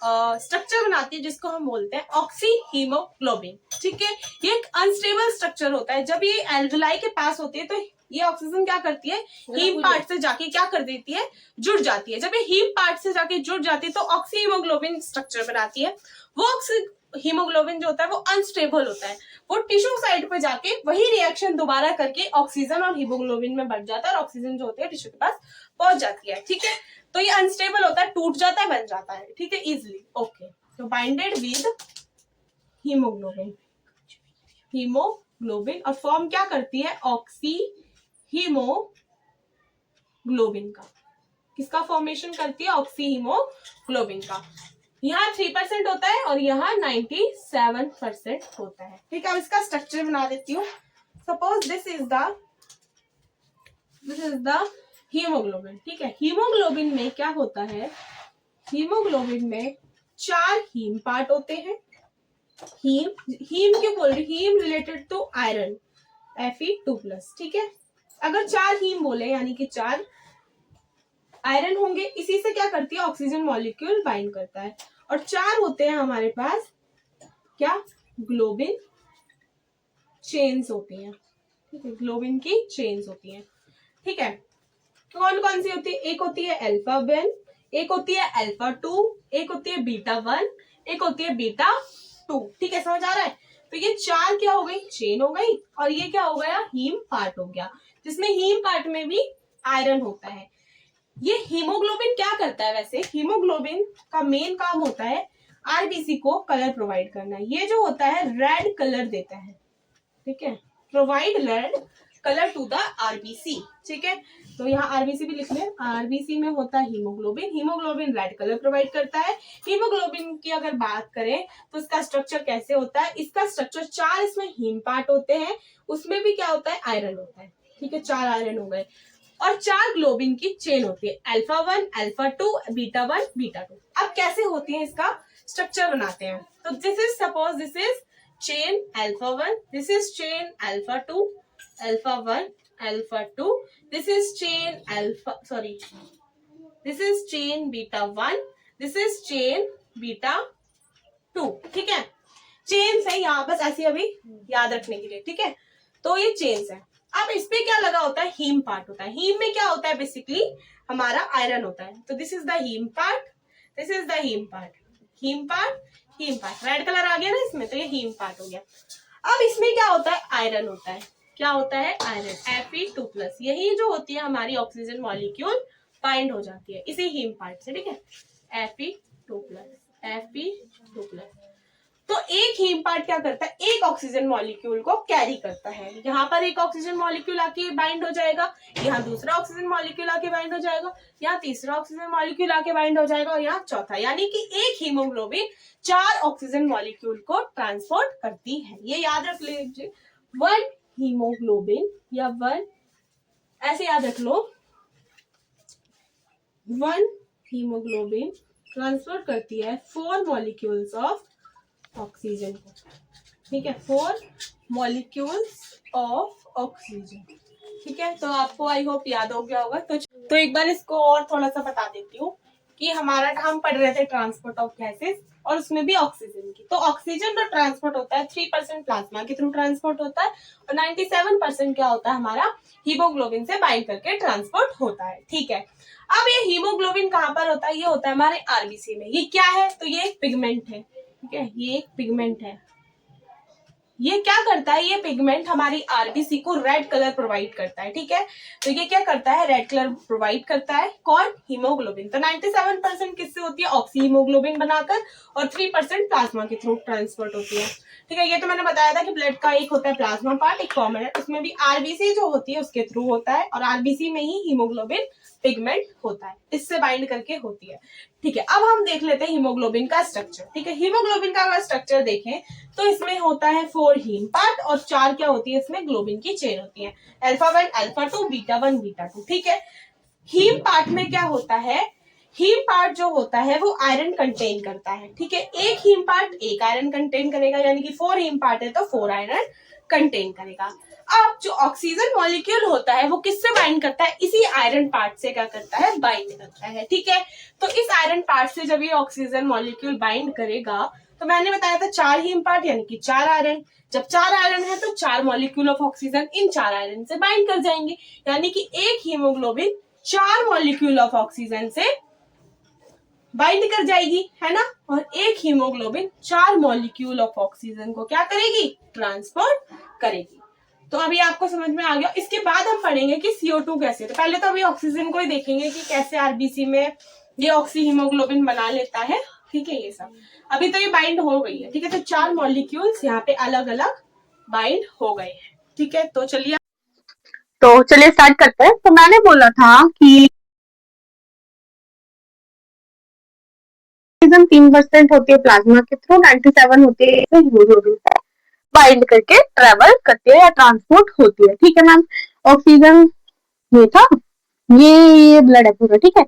स्ट्रक्चर बनाती है जिसको हम बोलते हैं ऑक्सी हीमोग्लोबिन। ठीक है, ये एक अनस्टेबल स्ट्रक्चर होता है। जब ये एल्वेलाई के पास होती है तो ये ऑक्सीजन क्या करती है, हीम पार्ट से जाके क्या कर देती है, जुड़ जाती है। जब ये हीम पार्ट से जाके जुड़ जाती है तो ऑक्सी हीमोग्लोबिन स्ट्रक्चर बनाती है। वो ऑक्सी हीमोग्लोबिन जो होता है वो अनस्टेबल होता है, वो टिश्यू साइड पे जाके वही रिएक्शन दोबारा करके ऑक्सीजन और हीमोग्लोबिन में बढ़ जाता है और ऑक्सीजन जो होती है टिश्यू के पास पहुंच जाती है। ठीक है, तो ये अनस्टेबल होता है, टूट जाता है, बन जाता है। ठीक है, इजिली। ओके, तो बाइंडेड विद हीमोग्लोबिन, हीमोग्लोबिन और फॉर्म क्या करती है, ऑक्सी हीमोग्लोबिन का। किसका फॉर्मेशन करती है, ऑक्सी हीमोग्लोबिन का। यहाँ 3% होता है और यहाँ 97% होता है। ठीक है, अब इसका स्ट्रक्चर बना देती हूँ। Suppose this is the haemoglobin. ठीक है, हीमोग्लोबिन में क्या होता है, हीमोग्लोबिन में 4 हीम पार्ट होते हैं। हीम क्यों बोल रही, haem related to iron, Fe2+। ठीक है, अगर 4 हीम बोले यानी कि 4 आयरन होंगे, इसी से क्या करती है, ऑक्सीजन मॉलिक्यूल बाइंड करता है। और 4 होते हैं हमारे पास क्या, ग्लोबिन चेन्स होती हैं। ठीक है, ग्लोबिन की चेन्स होती हैं। ठीक है, कौन कौन सी होती है, एक होती है अल्फा 1, एक होती है अल्फा 2, एक होती है बीटा 1, एक होती है बीटा 2। ठीक है, समझ आ रहा है। तो ये 4 क्या हो गई, चेन हो गई, और ये क्या हो गया, हीम पार्ट हो गया, जिसमें हीम पार्ट में भी आयरन होता है। ये हीमोग्लोबिन क्या करता है, वैसे हीमोग्लोबिन का मेन काम होता है आरबीसी को कलर प्रोवाइड करना। ये जो होता है रेड कलर देता है। ठीक है, provide red colour to the RBC. ठीक है, तो यहाँ आरबीसी भी लिख लें, आरबीसी में होता है haemoglobin. Haemoglobin red colour provide करता है। हीमोग्लोबिन की अगर बात करें तो इसका स्ट्रक्चर कैसे होता है, इसका स्ट्रक्चर 4 इसमें हीम पार्ट होते हैं, उसमें भी क्या होता है, आयरन होता है। ठीक है, 4 आयरन हो गए, और 4 ग्लोबिन की चेन होती है, अल्फा 1, अल्फा 2, बीटा 1, बीटा 2। अब कैसे होती है, इसका स्ट्रक्चर बनाते हैं। तो this is, suppose this is chain alpha 1, this is chain alpha 2, alpha 1, alpha 2, this is chain this is chain beta 1, this is chain beta 2। ठीक है, चेन्स है यहाँ बस ऐसी अभी याद रखने के लिए। ठीक है, तो ये चेन्स है। अब इस पे क्या लगा होता है, हीम पार्ट होता है। हीम में क्या होता है, बेसिकली हमारा आयरन होता है। तो this is the heme part, this is the heme part, heme part, heme part. Red colour आ गया ना इसमें, तो ये हीम पार्ट हो गया। अब इसमें क्या होता है, आयरन होता है। क्या होता है, आयरन, Fe2+। यही जो होती है हमारी ऑक्सीजन मॉलिक्यूल बाइंड हो जाती है इसी हीम पार्ट से। ठीक है, Fe2+, Fe2+। तो एक हीम पार्ट क्या करता है, एक ऑक्सीजन मॉलिक्यूल को कैरी करता है। यहाँ पर एक ऑक्सीजन मॉलिक्यूल आके बाइंड हो जाएगा, यहाँ दूसरा ऑक्सीजन मॉलिक्यूल आके बाइंड हो जाएगा, यहाँ तीसरा ऑक्सीजन मॉलिक्यूल आके बाइंड हो जाएगा, और यहाँ चौथा। यानी कि एक हीमोग्लोबिन 4 ऑक्सीजन मॉलिक्यूल को ट्रांसपोर्ट करती है। ये याद रख लीजिए, 1 हीमोग्लोबिन या 1, ऐसे याद रख लो, 1 हीमोग्लोबिन ट्रांसपोर्ट करती है 4 मॉलिक्यूल्स ऑफ ऑक्सीजन को। ठीक है, 4 मॉलिक्यूल्स ऑफ ऑक्सीजन। ठीक है, तो आपको आई होप याद हो गया होगा। तो एक बार इसको और थोड़ा सा बता देती हूँ कि हमारा हम पढ़ रहे थे ट्रांसपोर्ट ऑफ गैसेस, और उसमें भी ऑक्सीजन की। तो ऑक्सीजन का ट्रांसपोर्ट होता है 3% प्लाज्मा के थ्रू ट्रांसपोर्ट होता है, और 97% क्या होता है हमारा, हीमोग्लोबिन से बाइंड करके ट्रांसपोर्ट होता है। ठीक है, अब ये हीमोग्लोबिन कहाँ पर होता है, ये होता है हमारे आरबीसी में। ये क्या है, तो ये एक पिगमेंट है। ठीक है, ये एक पिगमेंट है। ये क्या करता है, ये पिगमेंट हमारी आरबीसी को रेड कलर प्रोवाइड करता है। ठीक है, तो ये क्या करता है, रेड कलर प्रोवाइड करता है, कौन, हीमोग्लोबिन। तो 97% किससे होती है, ऑक्सी हीमोग्लोबिन बनाकर, और 3% प्लाज्मा के थ्रू ट्रांसपोर्ट होती है। ठीक है, ये तो मैंने बताया था कि ब्लड का एक होता है प्लाज्मा पार्ट, एक कॉमन है, उसमें भी आरबीसी जो होती है उसके थ्रू होता है, और आरबीसी में ही हीमोग्लोबिन पिगमेंट होता है, इससे बाइंड करके होती है। ठीक है, अब हम देख लेते हैं हीमोग्लोबिन का स्ट्रक्चर। ठीक है, हीमोग्लोबिन का अगर स्ट्रक्चर देखें तो इसमें होता है 4 हीम पार्ट, और 4 क्या होती है, इसमें ग्लोबिन की चेन होती है, अल्फा 1, अल्फा 2, बीटा 1, बीटा 2। ठीक है, हीम पार्ट में क्या होता है, हीम पार्ट जो होता है वो आयरन कंटेन करता है। ठीक है, एक हीम पार्ट एक आयरन कंटेन करेगा, यानी कि 4 हीम पार्ट है तो 4 आयरन कंटेन करेगा। अब जो ऑक्सीजन मॉलिक्यूल होता है वो किससे बाइंड करता है, इसी आयरन पार्ट से क्या करता है, बाइंड करता है। ठीक है, तो इस आयरन पार्ट से जब ये ऑक्सीजन मॉलिक्यूल बाइंड करेगा, तो मैंने बताया था 4 हीम पार्ट यानी कि 4 आयरन। जब 4 आयरन है तो 4 molecule of oxygen in 4 iron से बाइंड कर जाएंगे, यानी कि एक हीमोग्लोबिन 4 मॉलिक्यूल ऑफ ऑक्सीजन से बाइंड कर जाएगी, है ना। और एक हीमोग्लोबिन 4 मॉलिक्यूल ऑफ ऑक्सीजन को क्या करेगी, ट्रांसपोर्ट करेगी। तो अभी आपको समझ में आ गया। इसके बाद हम पढ़ेंगे कि CO2 कैसे, तो पहले तो अभी ऑक्सीजन को ही देखेंगे कि कैसे आरबीसी में ये ऑक्सी हीमोग्लोबिन बना लेता है। ठीक है, ये सब अभी तो ये बाइंड हो गई है। ठीक है, तो 4 मॉलिक्यूल्स यहाँ पे अलग अलग बाइंड हो गए हैं। ठीक है, तो चलिए स्टार्ट करते हैं। तो मैंने बोला था कि 3% होती है प्लाज्मा के थ्रू, 97 होती है हीमोग्लोबिन से बाइंड करके ट्रेवल करती है या ट्रांसपोर्ट होती है। ठीक है मैम, ऑक्सीजन ये था, ये ब्लड है पूरा। ठीक है,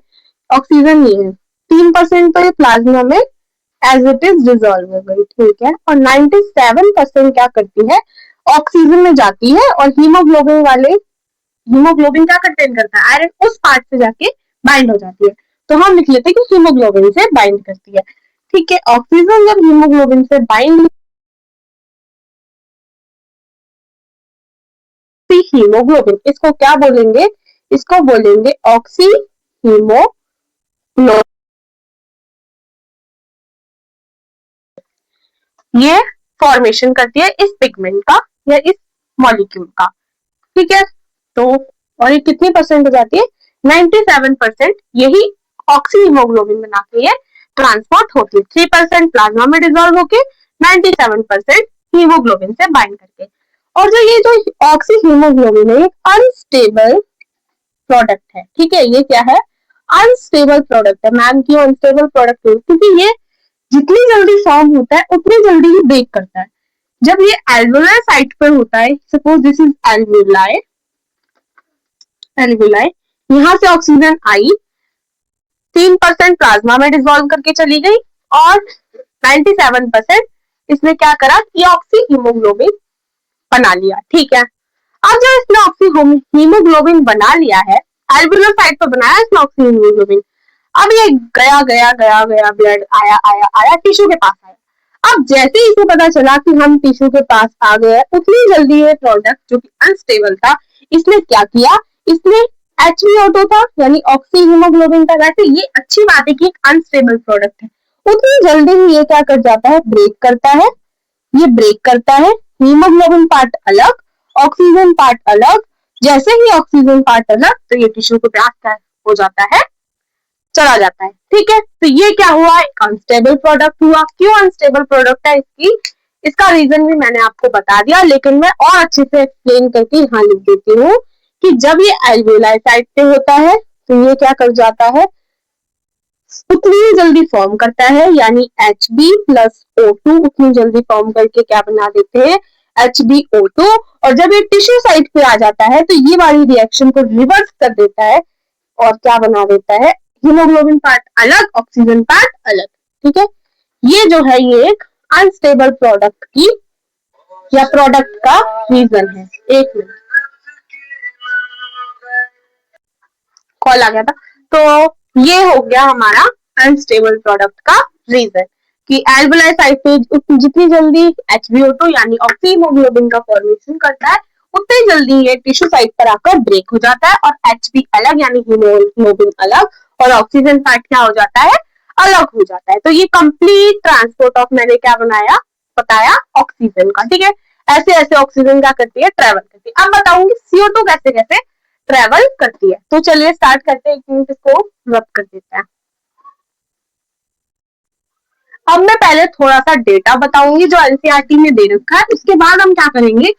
ऑक्सीजन ये है 3%, तो ये प्लाज्मा में एज इट इज डिजोल्व हो गई। ठीक है, और 97% क्या करती है, ऑक्सीजन में जाती है और हीमोग्लोबिन क्या कंटेन करता है, आयरन, उस पार्ट से जाके बाइंड हो जाती है। तो हम लिख लेते हैं कि हीमोग्लोबिन से बाइंड करती है। ठीक है, ऑक्सीजन जब हीमोग्लोबिन से बाइंड, हीमोग्लोबिन, इसको क्या बोलेंगे, इसको बोलेंगे ऑक्सी हीमोग्लोबिन। ये फॉर्मेशन करती है इस पिगमेंट का या इस मॉलिक्यूल का। ठीक है, तो और ये कितनी परसेंट हो जाती है, 97%। यही ऑक्सी हीमोग्लोबिन बना के ये ट्रांसपोर्ट होती है, 3% प्लाज्मा में डिजोल्व होके 97% हीमोग्लोबिन से बाइंड करके। और जो ये जो ऑक्सी हीमोग्लोबिन है, एक अनस्टेबल प्रोडक्ट है। ठीक है, ये क्या है, अनस्टेबल प्रोडक्ट है। मैम क्यों अनस्टेबल प्रोडक्ट है, क्योंकि ये जितनी जल्दी फॉर्म होता है उतनी जल्दी ही ब्रेक करता है। जब ये एल्वुलर साइट पर होता है, सपोज दिस इज एल्वुलाई, यहां से ऑक्सीजन आई, 3% प्लाज्मा में डिसॉल्व करके चली गई और 97% इसने क्या करा, ये ऑक्सी हीमोग्लोबिन बना लिया। ठीक है, अब जब इसने ऑक्सी हीमोग्लोबिन बना लिया है, एल्वुलर साइट पर बनाया इसने ऑक्सी हीमोग्लोबिन, अब ये गया गया गया गया, ब्लड आया आया आया, टिश्यू के पास आया। अब जैसे ही इसे पता चला कि हम टिश्यू के पास आ गए, उतनी जल्दी ये प्रोडक्ट जो कि अनस्टेबल था, इसने क्या किया, इसने HbO2 था यानी ऑक्सी हीमोग्लोबिन था। वैसे ये अच्छी बात है कि एक अनस्टेबल प्रोडक्ट है, उतनी जल्दी ही ये क्या कर जाता है, ब्रेक करता है। ये ब्रेक करता है, हीमोग्लोबिन पार्ट अलग, ऑक्सीजन पार्ट अलग। जैसे ही ऑक्सीजन पार्ट अलग, तो ये टिश्यू के पास हो जाता है, चला जाता है। ठीक है, तो ये क्या हुआ, एक अनस्टेबल प्रोडक्ट हुआ। क्यों अनस्टेबल प्रोडक्ट है, इसका रीजन भी मैंने आपको बता दिया, लेकिन मैं और अच्छे से एक्सप्लेन करके यहाँ लिख देती हूँ कि जब ये एल्वेओलाई साइड पे होता है तो ये क्या कर जाता है, उतनी जल्दी फॉर्म करता है, यानी Hb+O2 उतनी जल्दी फॉर्म करके क्या बना देते हैं, HbO2। और जब ये टिश्यू साइड पे आ जाता है तो ये वाली रिएक्शन को रिवर्स कर देता है और क्या बना देता है, हीमोग्लोबिन पार्ट अलग, ऑक्सीजन पार्ट अलग। ठीक है, ये जो है ये एक अनस्टेबल प्रोडक्ट की या प्रोडक्ट का रीजन है। एक मिनट, कॉल आ गया था। तो ये हो गया हमारा अनस्टेबल प्रोडक्ट का रीजन कि एल्वुलाई साइट पे जितनी जल्दी HbO2 यानी ऑक्सी हीमोग्लोबिन का फॉर्मेशन करता है, उतनी जल्दी ये टिश्यू साइट पर आकर ब्रेक हो जाता है और Hb अलग यानी हीमोग्लोबिन अलग और ऑक्सीजन पार्ट क्या हो जाता है, अलग हो जाता है। तो ये कंप्लीट ट्रांसपोर्ट ऑफ, मैंने क्या बताया ऑक्सीजन का। ठीक है, ऐसे ऐसे ऑक्सीजन क्या करती है, ट्रेवल करती है। अब बताऊंगी CO2 कैसे कैसे ट्रेवल करती है। तो चलिए स्टार्ट करते हैं, एक मिनट इसको रब कर देते हैं। अब मैं पहले थोड़ा सा डेटा बताऊंगी जो एनसीईआरटी में दे रखा है, उसके बाद हम क्या करेंगे,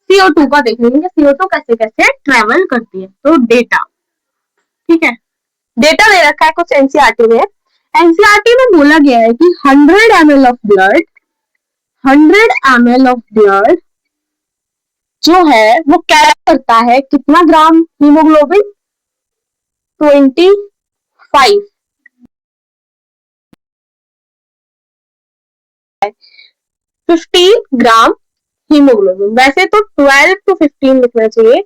CO2 का देख लेंगे, CO2 कैसे कैसे ट्रेवल करती है। तो डेटा, ठीक है, डेटा दे रखा है कुछ एनसीईआरटी में। एनसीईआरटी में बोला गया है कि 100 ml of blood, 100 ml of blood जो है वो कैरी करता है कितना ग्राम हीमोग्लोबिन, 25 15 ग्राम हीमोग्लोबिन। वैसे तो 12 to 15 लिखना चाहिए,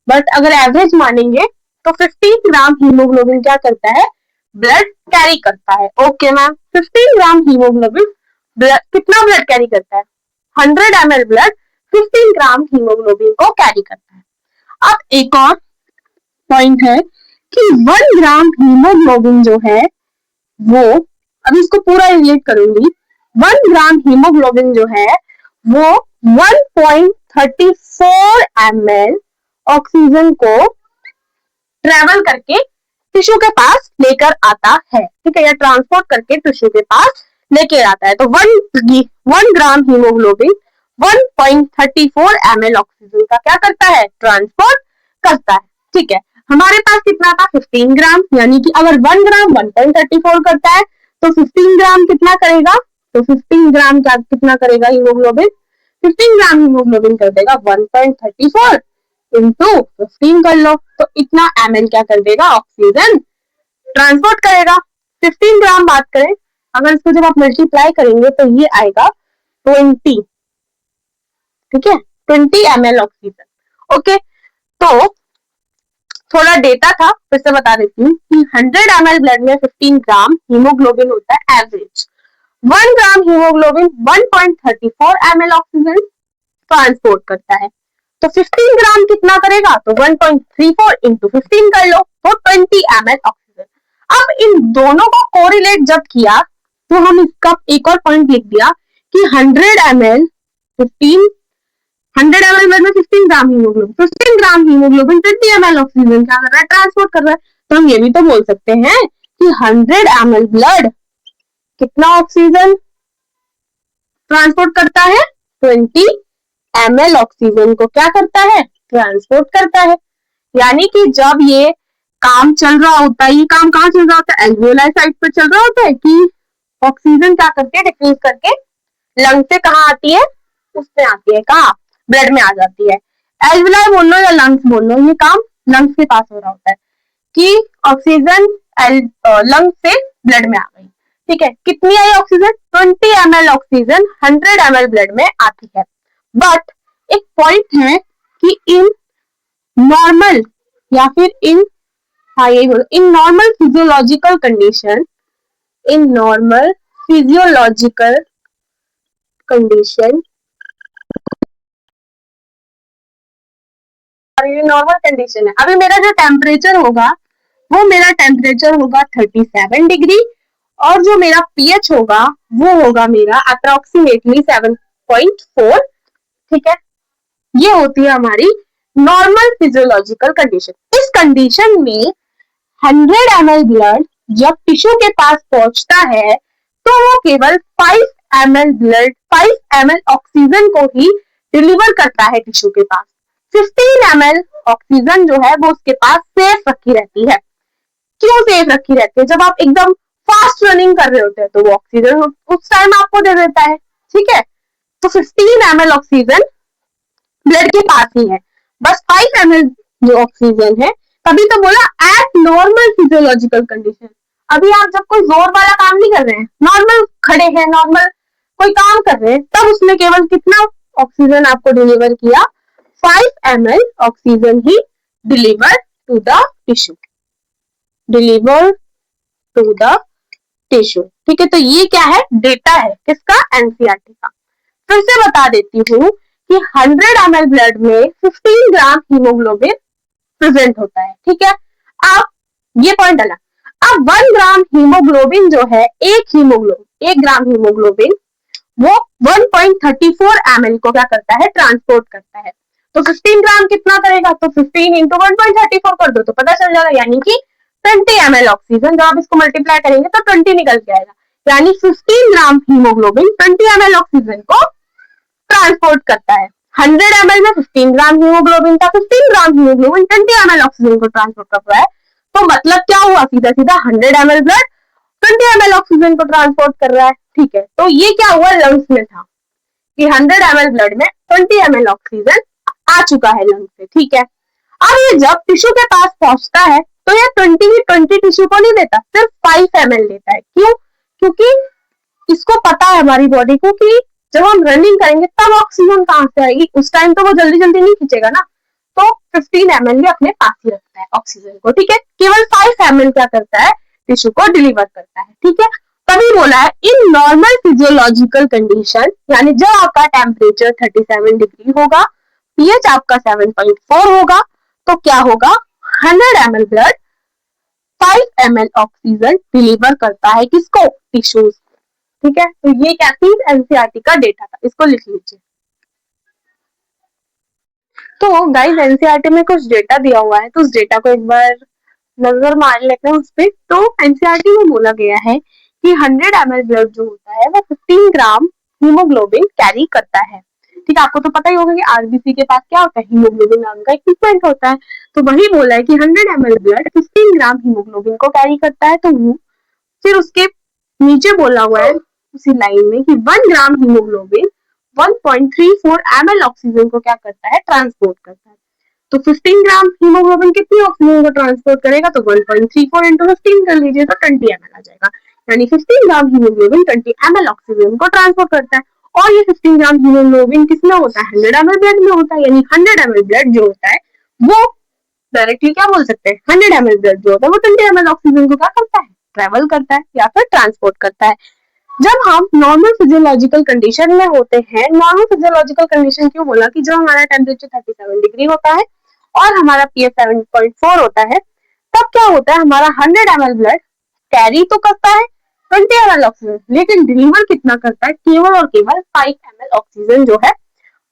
बट अगर एवरेज मानेंगे तो 15 ग्राम हीमोग्लोबिन क्या करता है, ब्लड कैरी करता है। ओके मैम, 15 ग्राम हीमोग्लोबिन कितना ब्लड कैरी करता है, 100 ml ब्लड 15 ग्राम हीमोग्लोबिन को कैरी करता है। अब एक और पॉइंट है कि 1 ग्राम हीमोग्लोबिन जो है वो, अभी इसको पूरा रिलेट करूंगी, 1 ग्राम हीमोग्लोबिन जो है वो 1.34 ml ऑक्सीजन को ट्रेवल करके टिश्यू के पास लेकर आता है, ठीक है, या ट्रांसपोर्ट करके टिश्यू के पास लेकर आता है। तो 1 ग्राम हीमोग्लोबिन 1.34 ml ऑक्सीजन का क्या करता है, ट्रांसपोर्ट करता है, ठीक है। हमारे पास कितना था, 15 ग्राम, यानी कि अगर 1 ग्राम 1.34 करता है तो 15 ग्राम कितना करेगा, तो 15 ग्राम क्या कितना करेगा हीमोग्लोबिन, 15 ग्राम हीमोग्लोबिन कर देगा 1.34 इंटू 15 कर लो, तो इतना ml क्या कर देगा, ऑक्सीजन ट्रांसपोर्ट करेगा। 15 ग्राम बात करें, अगर इसको जब आप मल्टीप्लाई करेंगे तो ये आएगा 20, ठीक है, 20 ml ऑक्सीजन। ओके, तो थोड़ा डेटा था, फिर से बता देती हूँ कि 100 ml ब्लड में 15 ग्राम हीमोग्लोबिन होता है एवरेज। 1 ग्राम हीमोग्लोबिन 1.34 ml ऑक्सीजन ट्रांसपोर्ट करता है, तो 15 ग्राम कितना करेगा, तो 1.34 इंटू 15 कर लो, तो 20 ml ऑक्सीजन। अब इन दोनों को कोरिलेट जब किया तो हम इसका एक और पॉइंट लिख दिया कि 100 ml ब्लड में 15 ग्राम हीमोग्लोबिन, 15 ग्राम हीमोग्लोबिन 20 ml ऑक्सीजन क्या कर रहा है, ट्रांसपोर्ट कर रहा है। तो हम ये भी तो बोल सकते हैं कि 100 ml ब्लड कितना ऑक्सीजन ट्रांसपोर्ट करता है, 20 ml ऑक्सीजन को क्या करता है, ट्रांसपोर्ट करता है। यानी कि जब ये काम चल रहा होता है, ये काम कहाँ चल रहा होता है, एल्वियोलाई साइड पर चल रहा होता है कि ऑक्सीजन क्या करके डिफ्यूज करके लंग से कहाँ आती है, उसमें आती है, कहाँ, ब्लड में आ जाती है। एल्वियोलाई बोल लो या लंग्स बोल लो, ये काम लंग्स के पास हो रहा होता है कि ऑक्सीजन लंग से ब्लड में आ गई, ठीक है। कितनी आई oxygen, 20 ml oxygen 100 ml blood में आती है। बट एक पॉइंट है कि इन नॉर्मल या फिर in normal physiological condition, in normal physiological condition, ये नॉर्मल कंडीशन है। अभी मेरा जो टेम्परेचर होगा वो मेरा टेम्परेचर होगा 37 डिग्री, और जो मेरा पीएच होगा वो होगा मेरा अप्रोक्सीमेटली 7.4, ठीक है। ये होती है हमारी नॉर्मल फिजियोलॉजिकल कंडीशन। इस कंडीशन में 100 ml ब्लड जब टिश्यू के पास पहुंचता है तो वो केवल 5 ml ब्लड 5 ml ऑक्सीजन को ही डिलीवर करता है टिश्यू के पास। 15 ml ऑक्सीजन जो है वो उसके पास सेफ रखी रहती है। क्यों सेफ रखी रहती है, जब आप एकदम फास्ट रनिंग कर रहे होते हैं तो वो ऑक्सीजन उस टाइम आपको दे देता है, ठीक है। तो 15 ml ऑक्सीजन ब्लड के पास ही है, बस 5 ml जो ऑक्सीजन है, तभी तो बोला एट नॉर्मल फिजियोलॉजिकल कंडीशन। अभी आप जब कोई जोर वाला काम नहीं कर रहे हैं, नॉर्मल खड़े हैं, नॉर्मल कोई काम कर रहे हैं, तब उसने केवल कितना ऑक्सीजन आपको डिलीवर किया, 5 ml ऑक्सीजन ही deliver to the tissue, deliver to the tissue, ठीक है। तो ये क्या है, डेटा है किसका, एनसीईआरटी का। फिर से बता देती हूँ कि 100 ml ब्लड में 15 ग्राम हीमोग्लोबिन प्रेजेंट होता है, ठीक है। अब ये पॉइंट अलग, अब 1 ग्राम हीमोग्लोबिन जो है, एक ग्राम हीमोग्लोबिन वो 1.34 ml को क्या करता है, ट्रांसपोर्ट करता है। तो 15 ग्राम कितना करेगा, तो 15 इंटू 1.34 कर दो तो पता चल जाएगा, यानी कि 20 ml ऑक्सीजन। जब आप इसको मल्टीप्लाई करेंगे तो 20 निकल के आएगा, यानी 15 ग्राम हीमोग्लोबिन 20 ml ऑक्सीजन को ट्रांसपोर्ट करता है। 100 ml में 15 ग्राम हीमोग्लोबिन था, 15 ग्राम हीमोग्लोबिन 20 ml ऑक्सीजन को ट्रांसपोर्ट कर रहा है। तो मतलब क्या हुआ, सीधा सीधा 100 ml ब्लड 20 ml ऑक्सीजन को ट्रांसपोर्ट कर रहा है, ठीक है। तो ये क्या हुआ, लंग्स में था कि 100 ml ब्लड में 20 ml ऑक्सीजन आ चुका है लंग्स से, ठीक है। अब ये जब टिश्यू के पास पहुंचता है तो ये 20 टिश्यू को नहीं देता, सिर्फ 5 ml देता है। क्यों, क्योंकि इसको पता है हमारी बॉडी को कि जब हम रनिंग करेंगे तब ऑक्सीजन कहाँ से आएगी, उस टाइम तो वो जल्दी जल्दी नहीं खींचेगा ना। तो 15 ml ये अपने पास ही रखता है ऑक्सीजन को, ठीक है। केवल 5 ml क्या करता है, टिश्यू को डिलीवर करता है, ठीक है। तभी बोला है इन नॉर्मल फिजियोलॉजिकल कंडीशन, यानी जब आपका टेम्परेचर 37 डिग्री होगा, पीएच आपका 7.4 होगा, तो क्या होगा, 100 ml blood 5 ml oxygen deliver करता है, किसको, टिश्यूज, ठीक है। तो ये क्या थी, एनसीईआरटी का डेटा था, इसको लिख लीजिए। तो गाइस एनसीईआरटी में कुछ डेटा दिया हुआ है, तो उस डेटा को एक बार नजर मार लेते हैं उस पर। तो एनसीईआरटी में बोला गया है कि 100 ml ब्लड जो होता है वो 15 ग्राम हीमोग्लोबिन कैरी करता है, ठीक है। आपको तो पता ही होगा कि आरबीसी के पास क्या होता है, हीमोग्लोबिन नाम का इक्विपमेंट होता है। तो वही बोला है कि 100 ml ब्लड 15 ग्राम हीमोग्लोबिन को कैरी करता है। तो फिर उसके नीचे बोला हुआ है उसी लाइन में कि 1 ग्राम हीमोग्लोबिन 1.34 ml ऑक्सीजन को क्या करता है, ट्रांसपोर्ट करता है। तो 15 ग्राम हीमोग्लोबिन कितनी ऑक्सीजन को ट्रांसपोर्ट करेगा, तो 1.34 इंटू 15 कर लीजिए, तो 20 ml आ जाएगा। यानी 15 ग्राम हीमोग्लोबिन 20 ml ऑक्सीजन को ट्रांसपोर्ट करता है। और ये 15 ग्राम हीमोग्लोबिन किसमें होता है, 100 ml ब्लड में होता है। यानी 100 ml ब्लड जो होता है वो डायरेक्टली क्या बोल सकते हैं, 100 ml ब्लड जो होता है वो 20 ml ऑक्सीजन को क्या करता है, ट्रेवल करता है या फिर ट्रांसपोर्ट करता है। जब हम नॉर्मल फिजियोलॉजिकल कंडीशन में होते हैं, नॉर्मल फिजियोलॉजिकल कंडीशन क्यों बोला, कि जब हमारा टेम्परेचर 37 डिग्री होता है और हमारा पीएच 7.4 होता है, तब क्या होता है, हमारा 100 ml ब्लड कैरी तो करता है 20 ml ऑक्सीजन, लेकिन डिलीवर कितना करता है, केवल और केवल 5 ml ऑक्सीजन जो है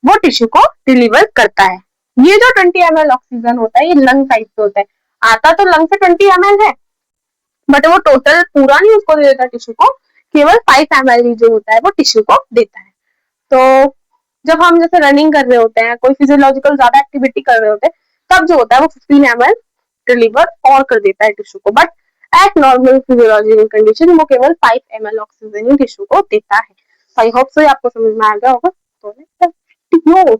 वो टिश्यू को डिलीवर करता है। ये जो 20 ml ऑक्सीजन होता है ये लंग साइड से होता है, आता तो लंग से 20 ml है, बट वो टोटल पूरा नहीं उसको दे देता टिश्यू को, केवल 5 ml जो होता है वो टिश्यू को देता है। तो जब हम जैसे रनिंग कर रहे होते हैं, कोई फिजियोलॉजिकल ज्यादा एक्टिविटी कर रहे होते हैं, तब जो होता है वो 15 ml डिलीवर और कर देता है टिश्यू को, but at normal physiological condition वो केवल 5 ml ऑक्सीजन ही टिश्यू को देता है। आई होप सो आपको समझ में आ गया होगा। तो